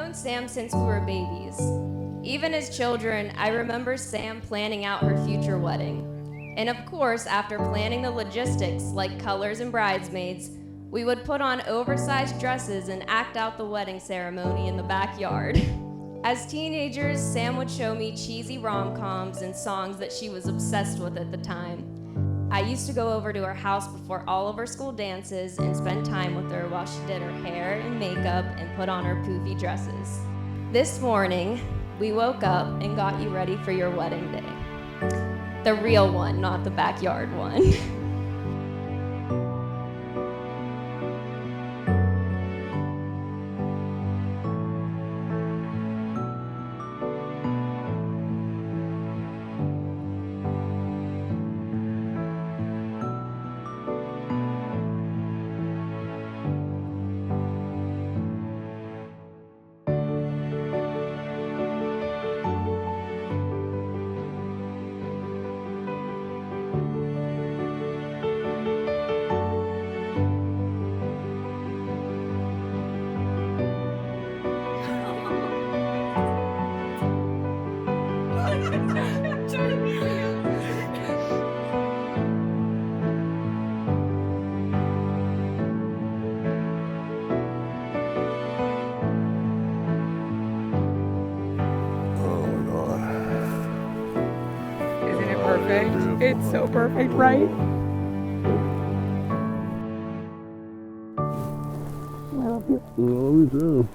known Sam since we were babies. Even as children, I remember Sam planning out her future wedding. And of course, after planning the logistics like colors and bridesmaids, we would put on oversized dresses and act out the wedding ceremony in the backyard. As teenagers, Sam would show me cheesy rom-coms and songs that she was obsessed with at the time. I used to go over to her house before all of her school dances and spend time with her while she did her hair and makeup and put on her poofy dresses. This morning, we woke up and got you ready for your wedding day. The real one, not the backyard one. Perfect. It's so perfect, right? I love you. I love you too.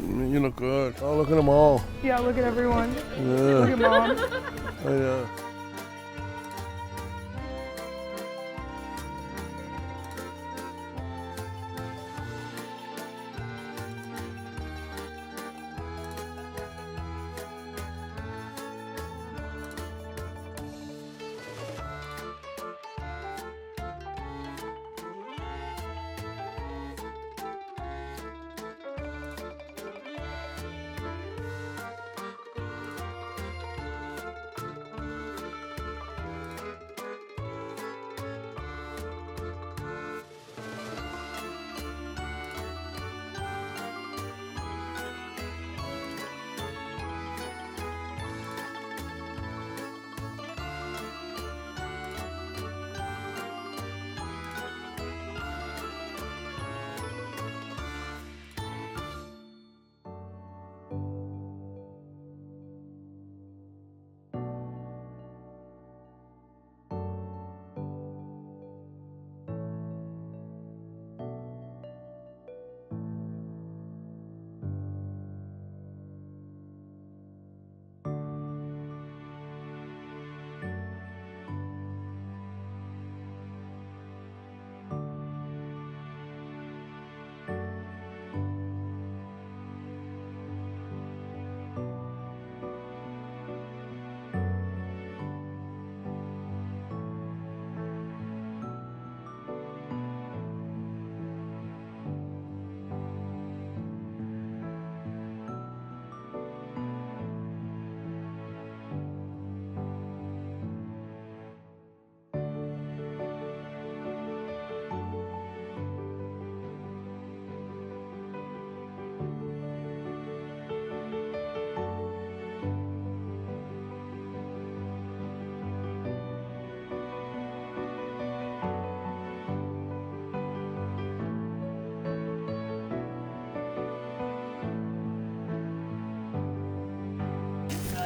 You look good. Oh, look at them all. Yeah, look at everyone. Yeah. Look at Mom. Oh, yeah.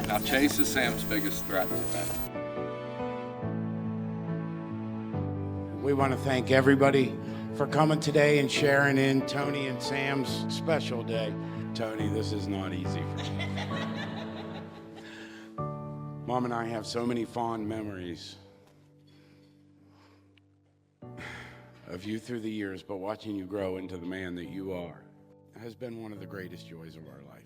Now Chase is Sam's biggest threat today. We want to thank everybody for coming today and sharing in Tony and Sam's special day. Tony, this is not easy for me. Mom and I have so many fond memories of you through the years, but watching you grow into the man that you are has been one of the greatest joys of our life.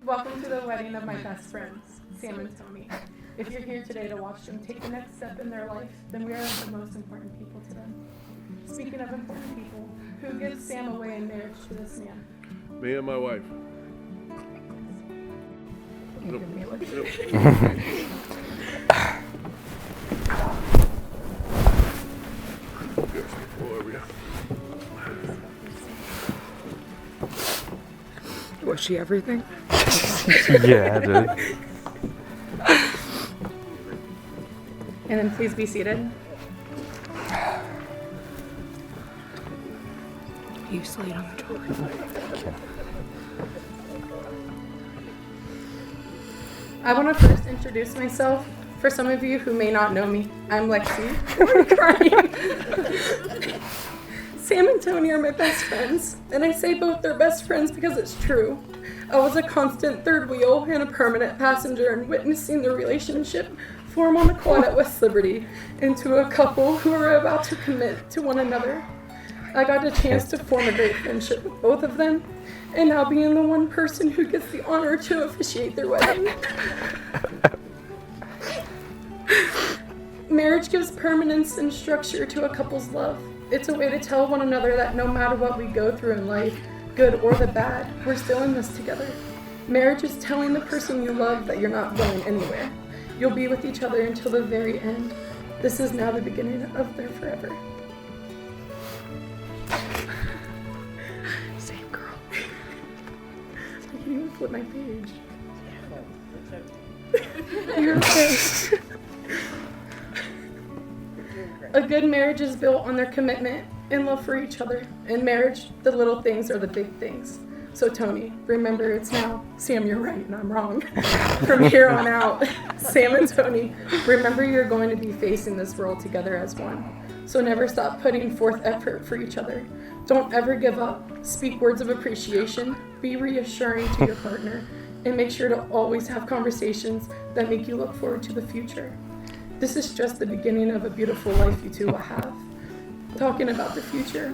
Welcome to the wedding of my best friends, Sam and Tony. If you're here today to watch them take the next step in their life, then we are the most important people to them. Speaking of important people, who gives Sam away in marriage to this man? Me and my wife. Was she everything? Yeah, dude. And then please be seated. You slid on the toilet. I want to first introduce myself. For some of you who may not know me, I'm Lexi. I'm crying. Sam and Tony are my best friends, and I say both they're best friends because it's true. I was a constant third wheel and a permanent passenger in witnessing the relationship form on the quad at West Liberty into a couple who are about to commit to one another. I got a chance to form a great friendship with both of them, and now being the one person who gets the honor to officiate their wedding. Marriage gives permanence and structure to a couple's love. It's a way to tell one another that no matter what we go through in life, good or the bad, we're still in this together. Marriage is telling the person you love that you're not going anywhere. You'll be with each other until the very end. This is now the beginning of their forever. Same girl. I can't even flip my page. You're okay. A good marriage is built on their commitment and love for each other. In marriage, the little things are the big things. So Tony, remember it's now, Sam, you're right and I'm wrong. From here on out, Sam and Tony, remember you're going to be facing this world together as one. So never stop putting forth effort for each other. Don't ever give up. Speak words of appreciation. Be reassuring to your partner. And make sure to always have conversations that make you look forward to the future. This is just the beginning of a beautiful life you two will have. Talking about the future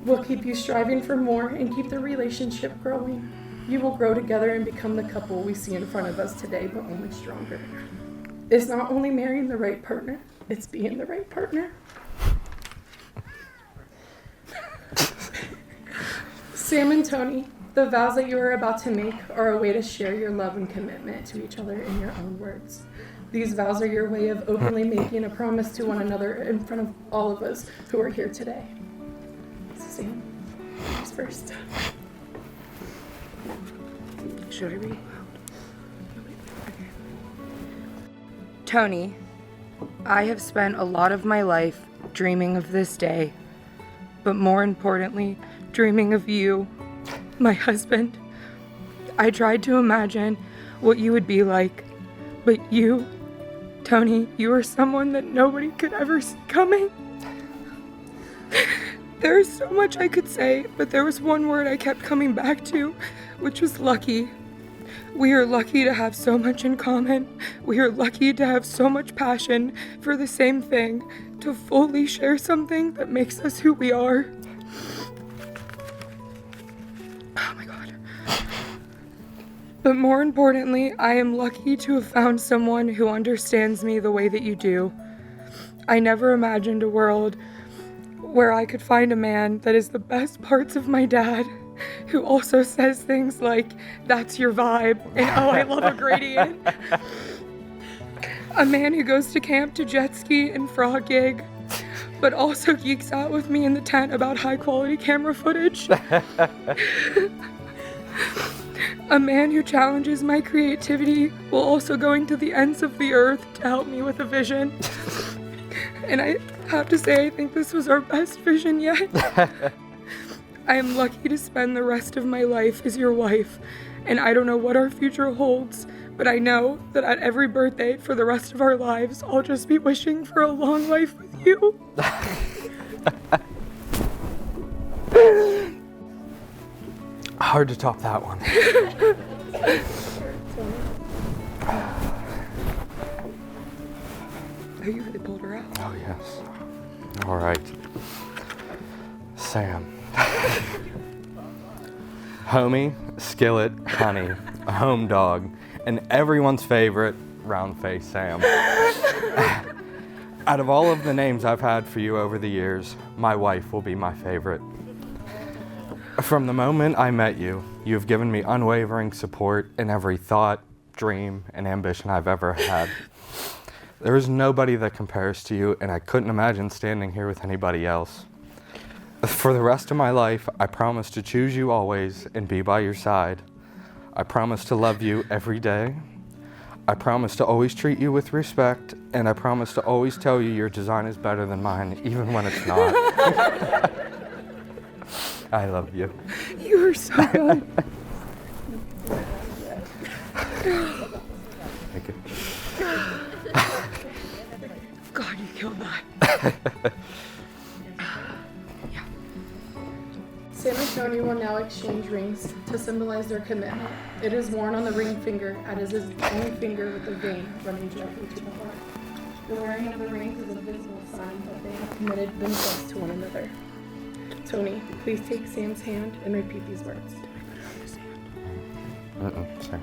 will keep you striving for more and keep the relationship growing. You will grow together and become the couple we see in front of us today, but only stronger. It's not only marrying the right partner, it's being the right partner. Sam and Tony, the vows that you are about to make are a way to share your love and commitment to each other in your own words. These vows are your way of openly making a promise to one another in front of all of us who are here today. Sam, who's first? Should I read? Okay. Tony, I have spent a lot of my life dreaming of this day, but more importantly, dreaming of you, my husband. I tried to imagine what you would be like, but you, Tony, you are someone that nobody could ever see coming. There is so much I could say, but there was one word I kept coming back to, which was lucky. We are lucky to have so much in common. We are lucky to have so much passion for the same thing, to fully share something that makes us who we are. Oh my God. But more importantly, I am lucky to have found someone who understands me the way that you do. I never imagined a world where I could find a man that is the best parts of my dad, who also says things like, that's your vibe, and oh, I love a gradient. A man who goes to camp to jet ski and frog gig, but also geeks out with me in the tent about high quality camera footage. A man who challenges my creativity while also going to the ends of the earth to help me with a vision. And I have to say, I think this was our best vision yet. I am lucky to spend the rest of my life as your wife, and I don't know what our future holds, but I know that at every birthday for the rest of our lives, I'll just be wishing for a long life with you. Hard to top that one. Oh, you really pulled her out. Oh, yes. All right. Sam. Homie, skillet, honey. a home dog, and everyone's favorite round-faced Sam. Out of all of the names I've had for you over the years, my wife will be my favorite. From the moment I met you, you have given me unwavering support in every thought, dream, and ambition I've ever had. There is nobody that compares to you, and I couldn't imagine standing here with anybody else. For the rest of my life, I promise to choose you always and be by your side. I promise to love you every day. I promise to always treat you with respect, and I promise to always tell you your design is better than mine, even when it's not. I love you. You are so good. Thank you. God, you killed that. Sam and Tony will now exchange rings to symbolize their commitment. It is worn on the ring finger, as is the only finger with a vein running directly to the heart. The wearing of the rings is a visible sign that they have committed themselves to one another. Tony, please take Sam's hand and repeat these words. Sam.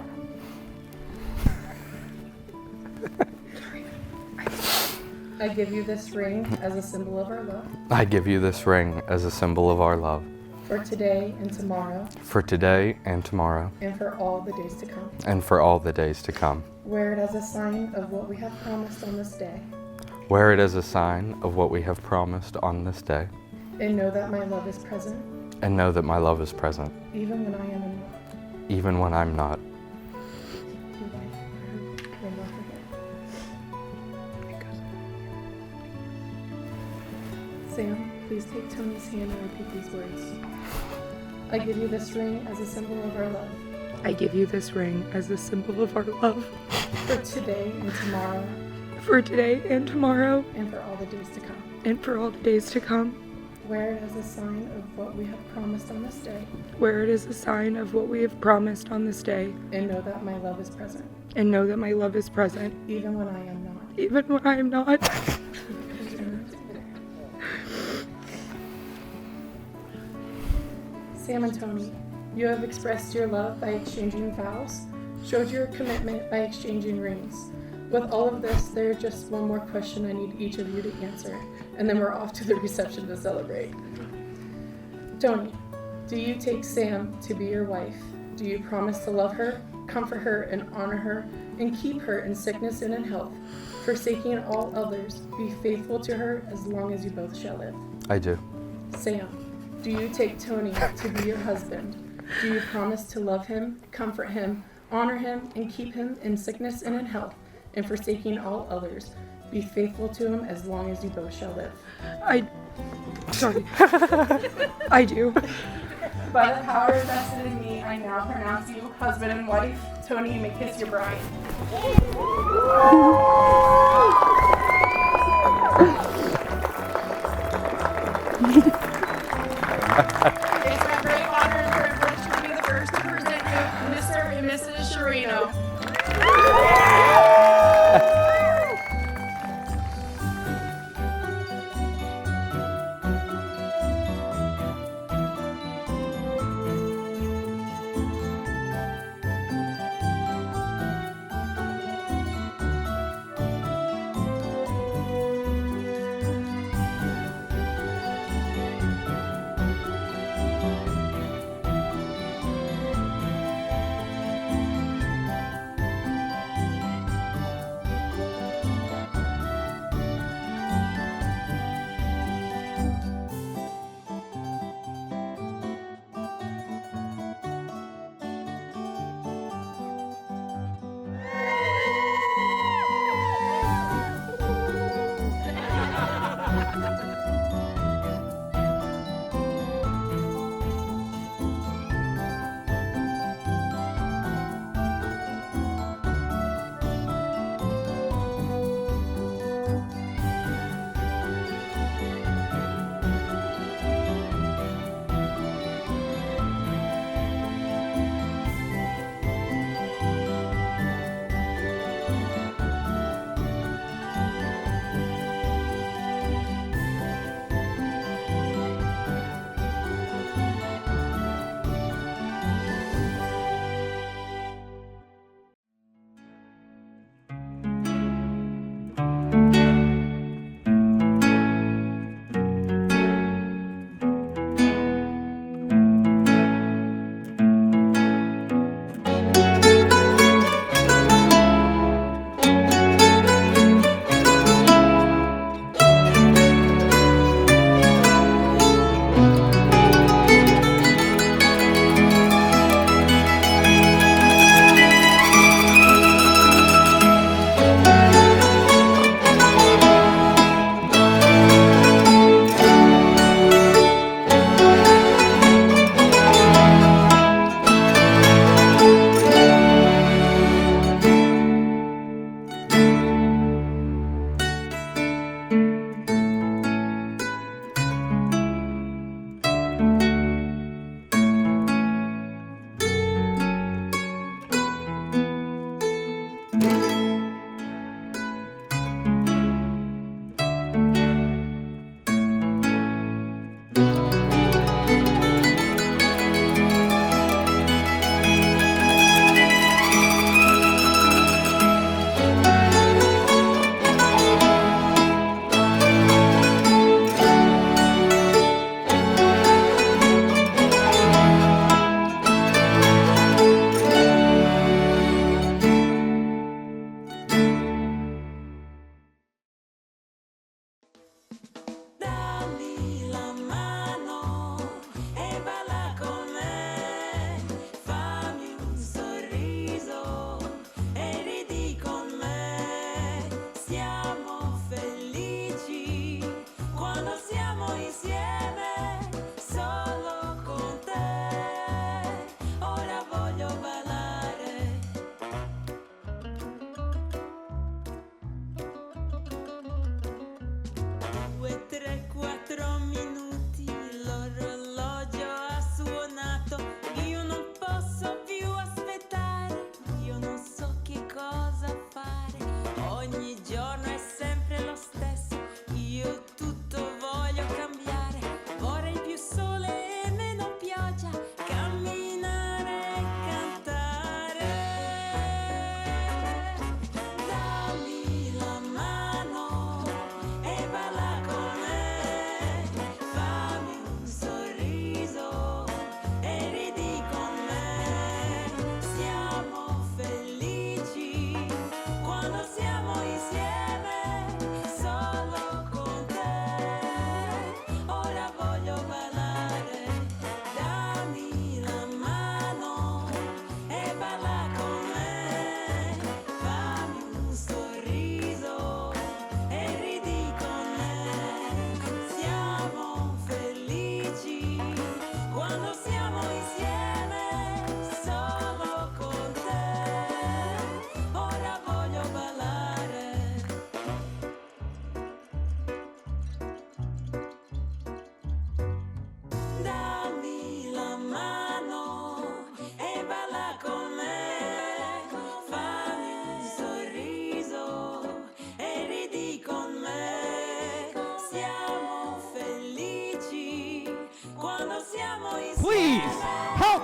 I give you this ring as a symbol of our love. I give you this ring as a symbol of our love. For today and tomorrow. For today and tomorrow. And for all the days to come. And for all the days to come. Wear it as a sign of what we have promised on this day. Wear it as a sign of what we have promised on this day. And know that my love is present. And know that my love is present. Even when I am not. Even when I'm not. Sam, please take Tony's hand and repeat these words. I give you this ring as a symbol of our love. I give you this ring as a symbol of our love. For today and tomorrow. For today and tomorrow. And for all the days to come. And for all the days to come. Wear it as a sign of what we have promised on this day. Wear it as a sign of what we have promised on this day. And know that my love is present. And know that my love is present. Even when I am not. Even when I am not. Sam and Tony, you have expressed your love by exchanging vows, showed your commitment by exchanging rings. With all of this, there is just one more question I need each of you to answer, and then we're off to the reception to celebrate. Tony, do you take Sam to be your wife? Do you promise to love her, comfort her, and honor her, and keep her in sickness and in health, forsaking all others, be faithful to her as long as you both shall live? I do. Sam, do you take Tony to be your husband? Do you promise to love him, comfort him, honor him, and keep him in sickness and in health, and forsaking all others, be faithful to him as long as you both shall live? Sorry. I do. By the power vested in me, I now pronounce you husband and wife. Tony, you may kiss your bride. It's my great honor and privilege to be the first to present you Mr. and Mrs. Sciarrino.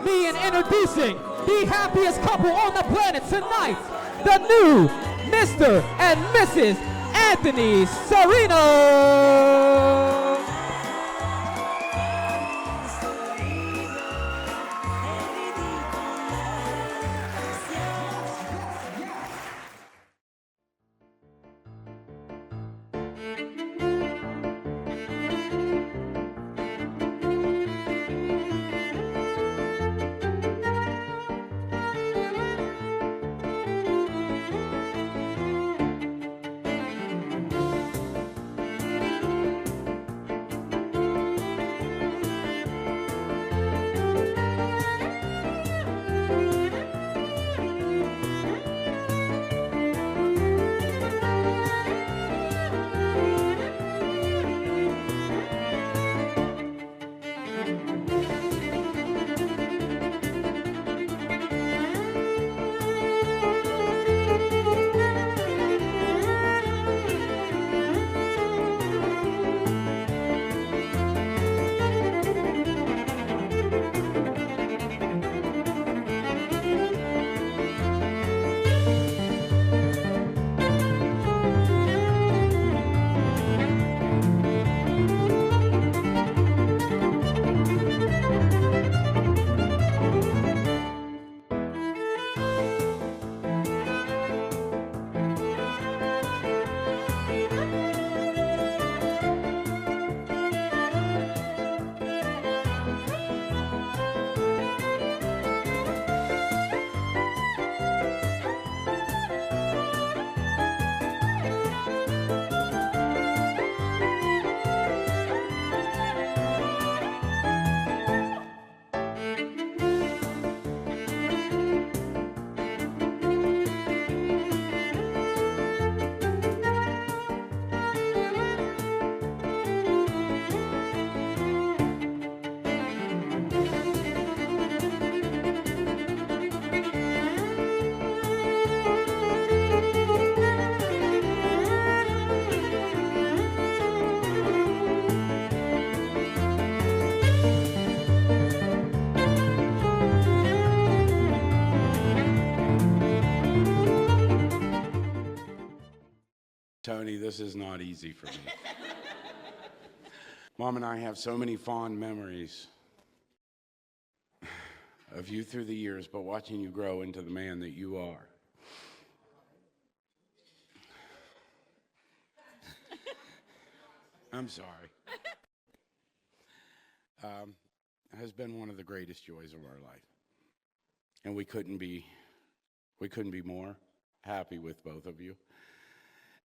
me in introducing the happiest couple on the planet tonight, the new Mr. and Mrs. Anthony Sciarrino. Tony, this is not easy for me. Mom and I have so many fond memories of you through the years, but watching you grow into the man that you are. I'm sorry. Has been one of the greatest joys of our life. And we couldn't be more happy with both of you.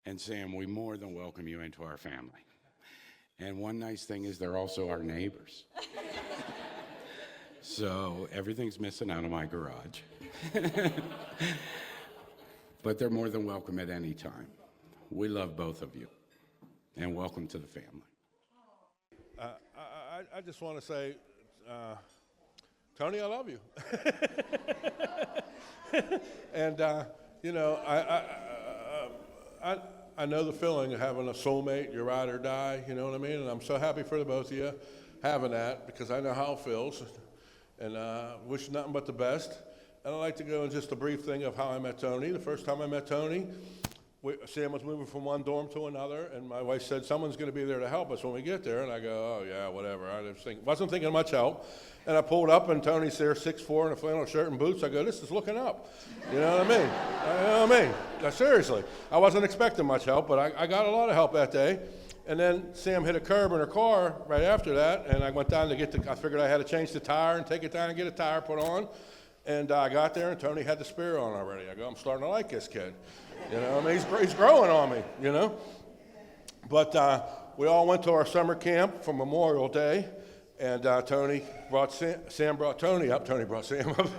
And Sam, we more than welcome you into our family. And one nice thing is they're also our neighbors. So everything's missing out of my garage. But they're more than welcome at any time. We love both of you. And welcome to the family. I just want to say, Tony, I love you. And, you know, I know the feeling of having a soulmate, you ride or die, you know what I mean? And I'm so happy for the both of you having that, because I know how it feels. And wish nothing but the best. And I'd like to go in just a brief thing of how I met Tony. The first time I met Tony, Sam was moving from one dorm to another, and my wife said, someone's going to be there to help us when we get there. And I go, oh, yeah, whatever. I wasn't thinking much help. And I pulled up, and Tony's there, 6'4", in a flannel shirt and boots. I go, this is looking up. You know what I mean? You know what I mean? Now, seriously. I wasn't expecting much help, but I got a lot of help that day. And then Sam hit a curb in her car right after that, and I went down to I figured I had to change the tire and take it down and get a tire put on. And I got there, and Tony had the spare on already. I go, I'm starting to like this kid. You know, I mean, he's growing on me, you know. But we all went to our summer camp for Memorial Day, and Sam brought Tony up. Tony brought Sam up.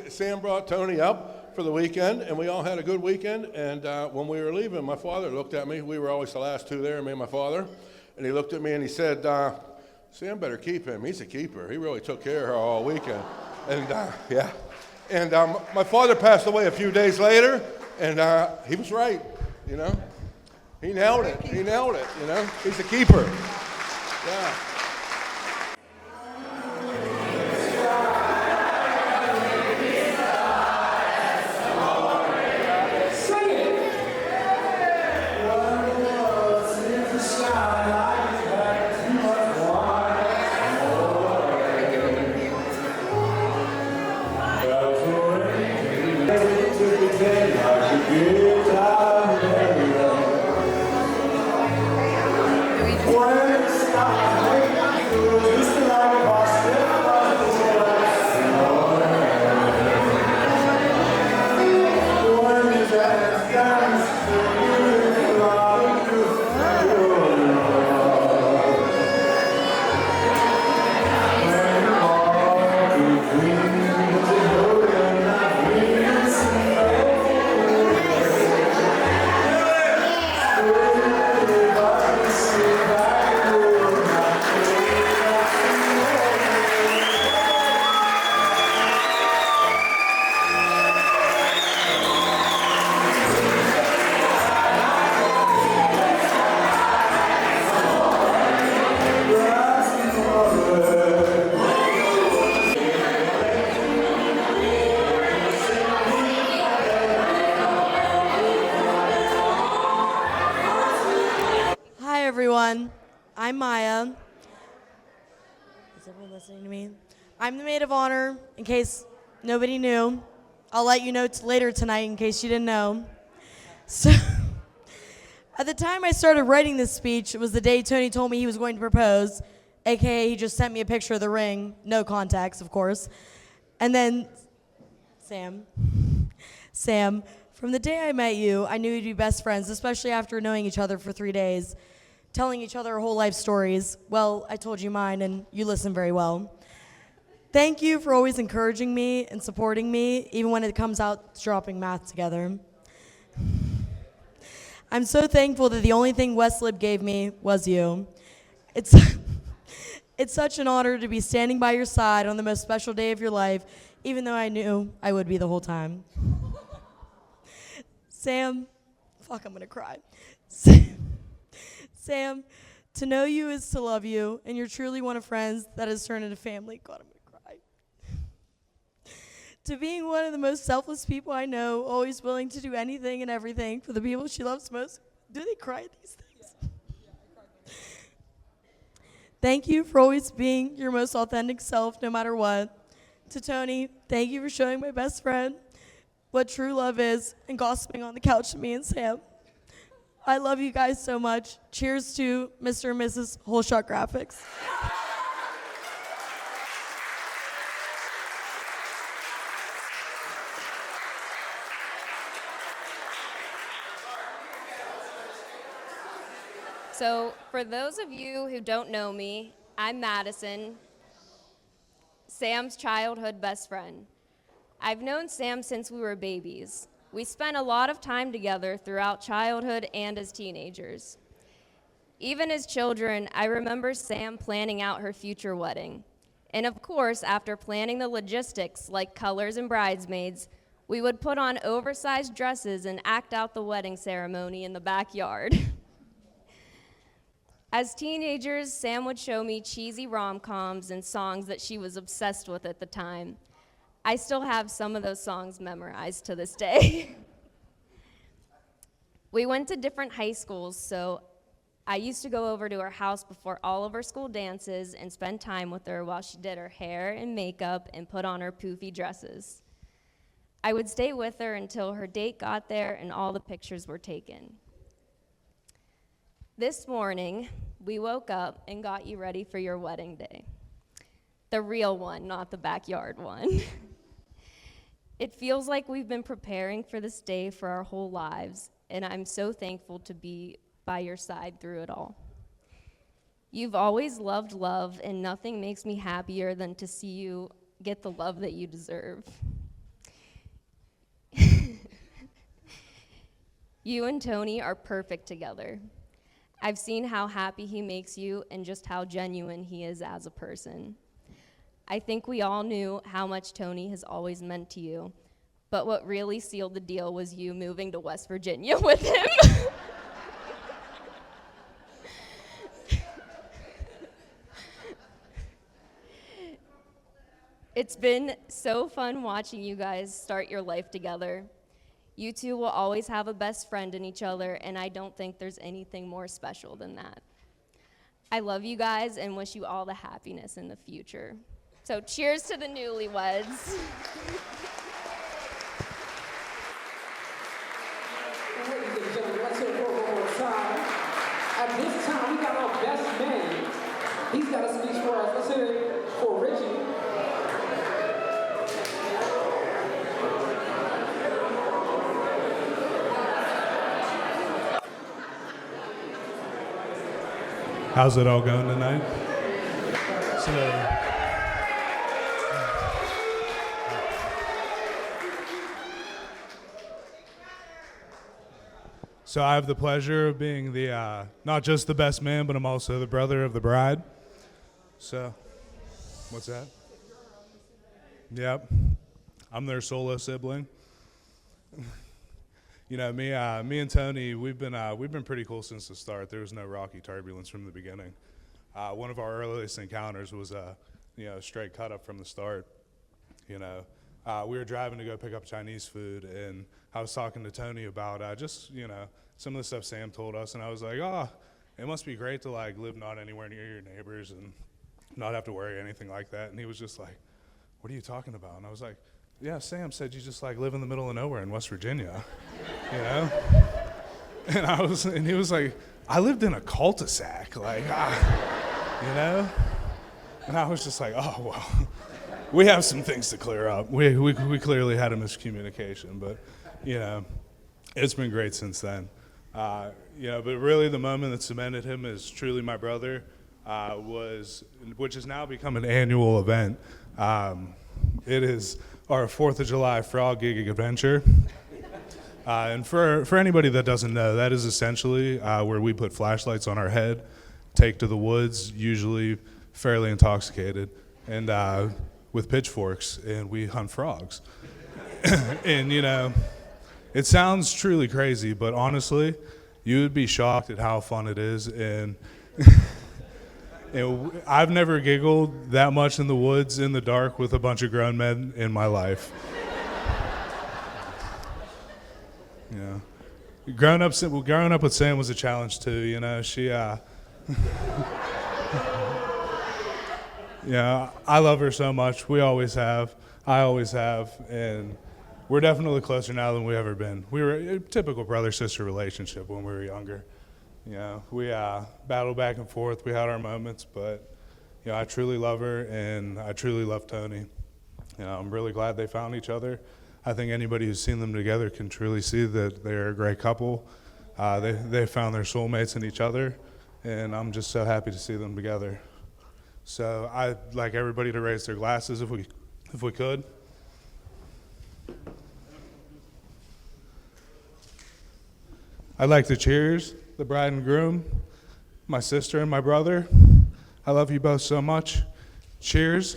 Sam brought Tony up for the weekend, and we all had a good weekend. And when we were leaving, my father looked at me. We were always the last two there, me and my father. And he looked at me and he said, Sam better keep him. He's a keeper. He really took care of her all weekend. And yeah. And my father passed away a few days later, and he was right, you know. He nailed it. He nailed it, you know. He's a keeper. Yeah. listening to me. I'm the maid of honor, in case nobody knew. I'll let you know later tonight in case you didn't know. So, at the time I started writing this speech, it was the day Tony told me he was going to propose, aka he just sent me a picture of the ring, no context, of course. And then, Sam, from the day I met you, I knew we'd be best friends, especially after knowing each other for 3 days, telling each other our whole life stories. Well, I told you mine, and you listened very well. Thank you for always encouraging me and supporting me, even when it comes out to dropping math together. I'm so thankful that the only thing West Lib gave me was you. It's such an honor to be standing by your side on the most special day of your life, even though I knew I would be the whole time. Sam, I'm gonna cry. Sam, to know you is to love you, and you're truly one of friends that has turned into family. God, I'm gonna cry. To being one of the most selfless people I know, always willing to do anything and everything for the people she loves most. Do they cry at these things? Thank you for always being your most authentic self, no matter what. To Tony, thank you for showing my best friend what true love is and gossiping on the couch to me and Sam. I love you guys so much. Cheers to Mr. and Mrs. Whole Shot Graphics. So, for those of you who don't know me, I'm Madison, Sam's childhood best friend. I've known Sam since we were babies. We spent a lot of time together throughout childhood and as teenagers. Even as children, I remember Sam planning out her future wedding. And of course, after planning the logistics like colors and bridesmaids, we would put on oversized dresses and act out the wedding ceremony in the backyard. As teenagers, Sam would show me cheesy rom-coms and songs that she was obsessed with at the time. I still have some of those songs memorized to this day. We went to different high schools, so I used to go over to her house before all of her school dances and spend time with her while she did her hair and makeup and put on her poofy dresses. I would stay with her until her date got there and all the pictures were taken. This morning, we woke up and got you ready for your wedding day. The real one, not the backyard one. It feels like we've been preparing for this day for our whole lives, and I'm so thankful to be by your side through it all. You've always loved love, and nothing makes me happier than to see you get the love that you deserve. You and Tony are perfect together. I've seen how happy he makes you and just how genuine he is as a person. I think we all knew how much Tony has always meant to you, but what really sealed the deal was you moving to West Virginia with him. It's been so fun watching you guys start your life together. You two will always have a best friend in each other, and I don't think there's anything more special than that. I love you guys and wish you all the happiness in the future. So cheers to the newlyweds. Ladies and gentlemen, let's hear it one more time. At this time, we got our best man. He's got a speech for us. Let's hear it for Richie. How's it all going tonight? So I have the pleasure of being the not just the best man, but I'm also the brother of the bride. So, what's that? Yep, I'm their solo sibling. You know, me and Tony, we've been pretty cool since the start. There was no rocky turbulence from the beginning. One of our earliest encounters was a straight cut up from the start. You know, we were driving to go pick up Chinese food, and I was talking to Tony about just some of the stuff Sam told us, and I was like, oh, it must be great to like live not anywhere near your neighbors and not have to worry anything like that. And he was just like, what are you talking about? And I was like, yeah, Sam said you just like live in the middle of nowhere in West Virginia, you know? And he was like, I lived in a cul-de-sac, like, you know? And I was just like, oh, well, we have some things to clear up. We clearly had a miscommunication, but, you know, it's been great since then. You know, but really the moment that cemented him as truly my brother which has now become an annual event. It is our 4th of July frog gigging adventure. And for anybody that doesn't know, that is essentially where we put flashlights on our head, take to the woods, usually fairly intoxicated, and with pitchforks, and we hunt frogs. And, you know, it sounds truly crazy, but honestly, you would be shocked at how fun it is. And I've never giggled that much in the woods in the dark with a bunch of grown men in my life. You know, growing up with Sam was a challenge too. You know, she, yeah, I love her so much. We always have. I always have, and we're definitely closer now than we've ever been. We were a typical brother-sister relationship when we were younger. You know, we battled back and forth. We had our moments, but you know, I truly love her, and I truly love Tony. You know, I'm really glad they found each other. I think anybody who's seen them together can truly see that they're a great couple. They found their soulmates in each other, and I'm just so happy to see them together. So I'd like everybody to raise their glasses if we could. I'd like to cheers the bride and groom, my sister and my brother. I love you both so much. Cheers.